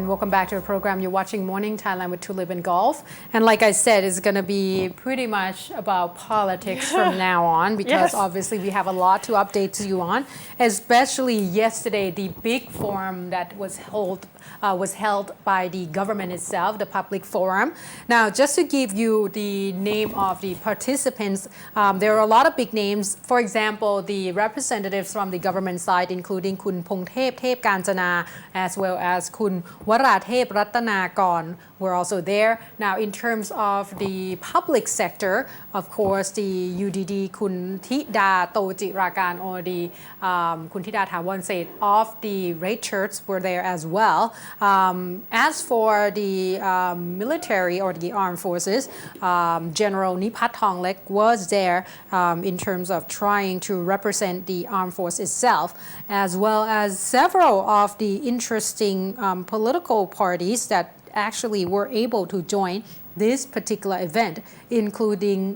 and welcome back to our program. You're watching Morning Thailand with Tulip and Golf. And like I said, it's going to be pretty much about politics from now on because obviously we have a lot to update you on, especially yesterday, the big forum that was held by the government itself, the public forum. Now, just to give you the name of the participants, there are a lot of big names. For example, the representatives from the government side, including Kun Pongthep Thep Kanchana, as well as Kun Warathep Ratanakon, were also there. Now, in terms of the public sector, of course, the UDD Kun Thida Tochirakan or the Kun Thida Thawanset of the Red Shirts were there as well. As for the military or the armed forces, General Nipat Thonglek was there in terms of trying to represent the armed force itself, as well as several of the interesting political parties that actually were able to join this particular event, including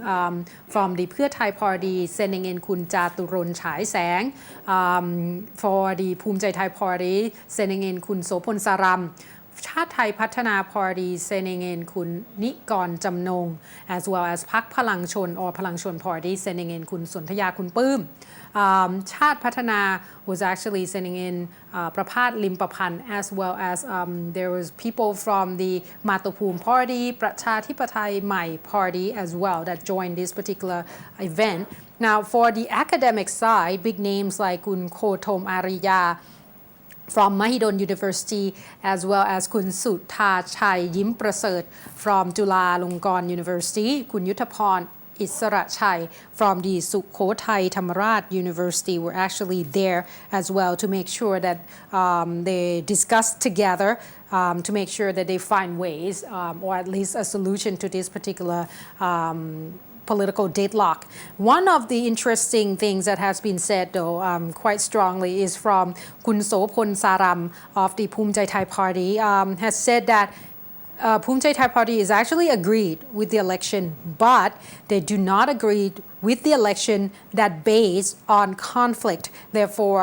from the Pheu Thai Party sending in Kun Jaturon Chai Sang, for the Phum Chai Thai Party sending in Kun Sopon Saram, Chat Thai Pathana Party sending in Kun Nikon Jamnong, as well as Phak Phalang Chon or Phalang Chon Party sending in Kun Sontaya Kun Pum. Chat Pathana was actually sending in Praphat Limpapan, as well as there was people from the Matopum Party, Prachathipatthai Mai Party as well that joined this particular event. Now, for the academic side, big names like Kun Khothom Ariya from Mahidol University, as well as Kun Sutha Chai Yim Prasert from Chulalongkorn University, Kun Yutthaporn Isara Chai from the Sukhothai Thammarat University were actually there as well to make sure that they discuss together to make sure that they find ways or at least a solution to this particular political deadlock. One of the interesting things that has been said, though, quite strongly is from Kun Sopon Saram of the Phum Chai Thai Party, has said that Phum Chai Thai Party is actually agreed with the election, but they do not agree with the election that based on conflict. Therefore,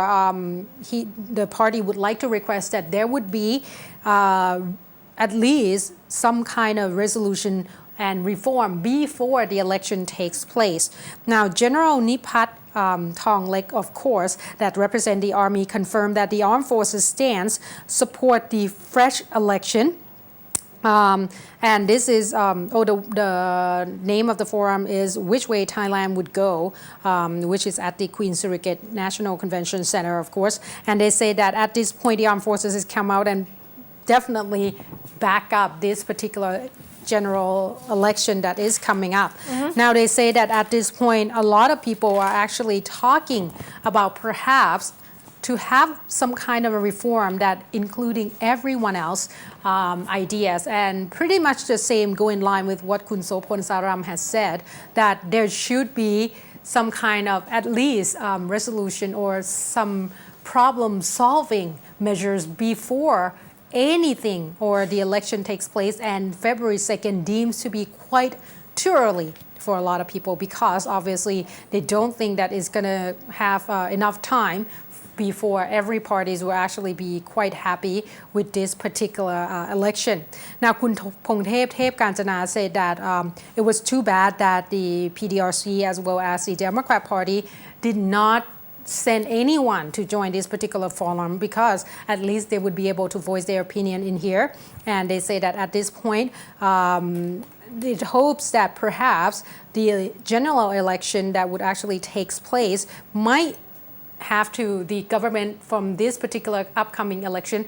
the party would like to request that there would be at least some kind of resolution and reform before the election takes place. Now, General Nipat Thonglek, of course, that represent the army, confirmed that the armed forces stance support the fresh election. And this is, the name of the forum is Which Way Thailand Would Go, which is at the Queen Surrogate National Convention Center, of course. And they say that at this point, the armed forces has come out and definitely back up this particular general election that is coming up. Now they say that at this point, a lot of people are actually talking about perhaps to have some kind of a reform that including everyone else ideas, and pretty much the same go in line with what Kun Sopon Saram has said, that there should be some kind of at least resolution or some problem solving measures before anything or the election takes place, and February 2nd deems to be quite too early for a lot of people because obviously they don't think that it's going to have enough time before every parties will actually be quite happy with this particular election. Now, Kun Pongthep Thep Kanchana said that it was too bad that the PDRC as well as the Democrat Party did not send anyone to join this particular forum because at least they would be able to voice their opinion in here. And they say that at this point, it hopes that perhaps the general election that would actually takes place might have to, the government from this particular upcoming election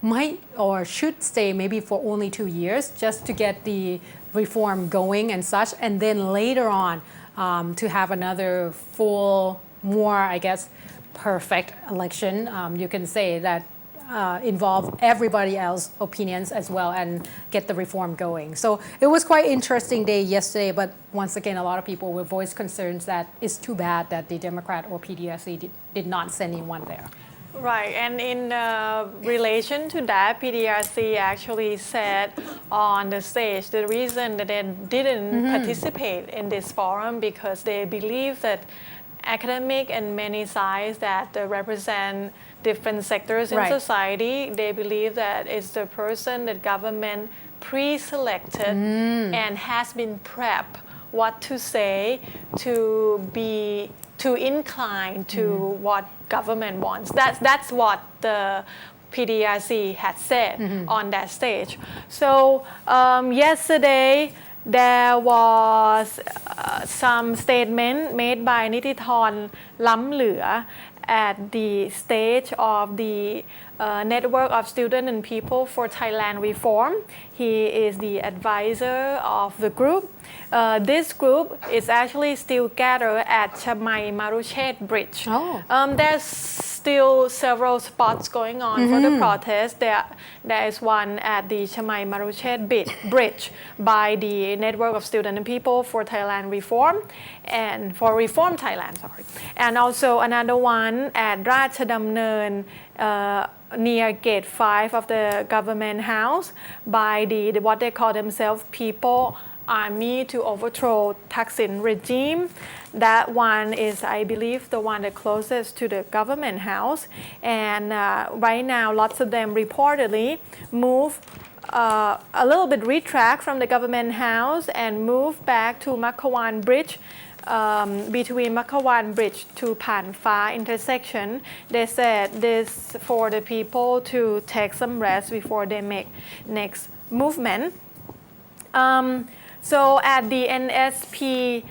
might or should stay maybe for only 2 years just to get the reform going and such, and then later on to have another full, more, I guess, perfect election, you can say, that involve everybody else's opinions as well and get the reform going. So it was quite interesting day yesterday, but once again, a lot of people will voice concerns that it's too bad that the Democrat or PDRC did not send anyone there. Right, and in relation to that, PDRC actually said on the stage the reason that they didn't participate in this forum because they believe that academic and many sides that represent different sectors in Right. society. They believe that it's the person that government pre-selected and has been prepped what to say to incline to what government wants. That's what the PDRC had said on that stage. So yesterday there was some statement made by Nitithorn Lamlua at the stage of the Network of Students and People for Thailand Reform. He is the advisor of the group. This group is actually still gathered at Chamai Maruchet Bridge. Oh. There's still several spots going on for the protest. There is one at the Chamai Maruchet Bridge by the Network of Students and People for Thailand Reform and for Reform Thailand, sorry. And also another one at Ratchadamnern near Gate 5 of the government house by the what they call themselves People Army to Overthrow Thaksin regime. That one is, I believe, the one that closest to the government house. And right now, lots of them reportedly move a little bit retract from the government house and move back to Makhawan Bridge. Between Makhawan Bridge to Pan Pha intersection. They said this for the people to take some rest before they make next movement. So at the NSPRT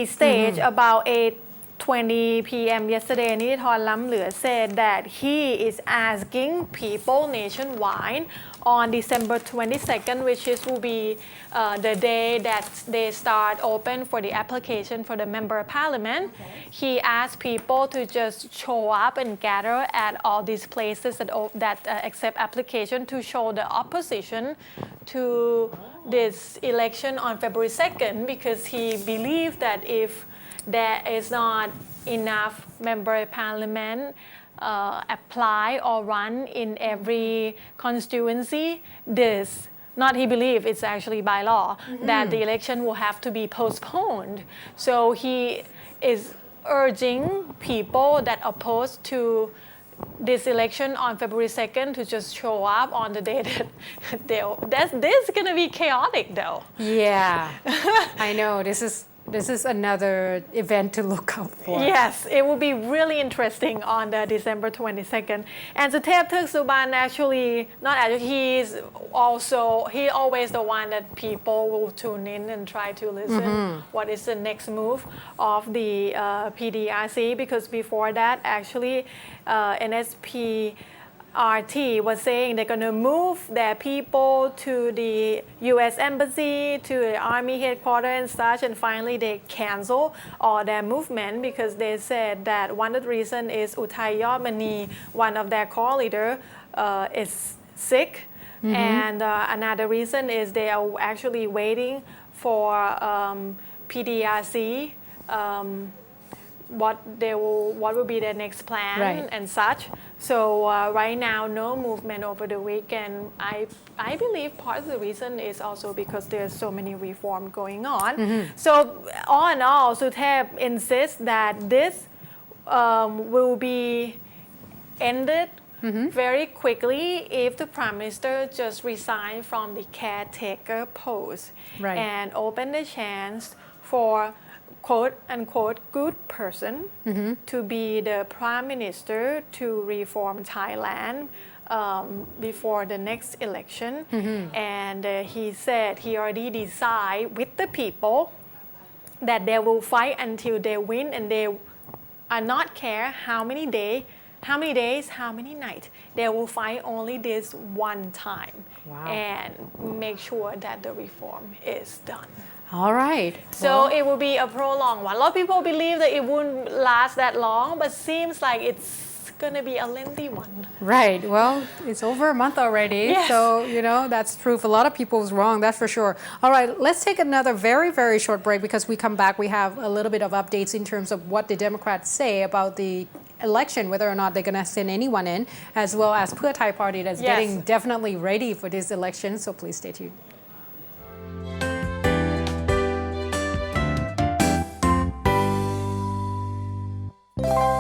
stage, about 8:20 p.m. yesterday, Nitithorn Lamlua said that he is asking people nationwide on December 22nd, which will be the day that they start open for the application for the member of parliament. Okay. He asked people to just show up and gather at all these places that accept application to show the opposition to this election on February 2nd, because he believed that if there is not enough member of parliament apply or run in every constituency, not he believe, it's actually by law, that the election will have to be postponed. So he is urging people that oppose to this election on February 2nd to just show up on the day that this is going to be chaotic though. Yeah, I know. This is another event to look out for. Yes, it will be really interesting on the December 22nd. And Suthep Thuksuban he's always the one that people will tune in and try to listen. What is the next move of the PDRC? Because before that, actually, NSPRT was saying they're going to move their people to the U.S. Embassy, to the Army headquarters and such, and finally they cancel all their movement because they said that one of the reasons is Uthai Yotmani, one of their core leader, is sick. And another reason is they are actually waiting for PDRC, what will be their next plan and such. So right now, no movement over the weekend. I believe part of the reason is also because there's so many reform going on. So all in all, Suthep insists that this will be ended very quickly if the Prime Minister just resign from the caretaker post and open the chance for quote unquote good person to be the Prime Minister to reform Thailand before the next election. And he said he already decided with the people that they will fight until they win, and they are not care how many days, how many nights. They will fight only this one time and make sure that the reform is done. All right. So it will be a prolonged one. A lot of people believe that it wouldn't last that long, but seems like it's going to be a lengthy one. Right. Well, it's over a month already. Yes. So, that's proof. A lot of people was wrong, that's for sure. All right, let's take another very, very short break, because we come back, we have a little bit of updates in terms of what the Democrats say about the election, whether or not they're going to send anyone in, as well as Pheu Thai Party that's getting definitely ready for this election. So please stay tuned. you.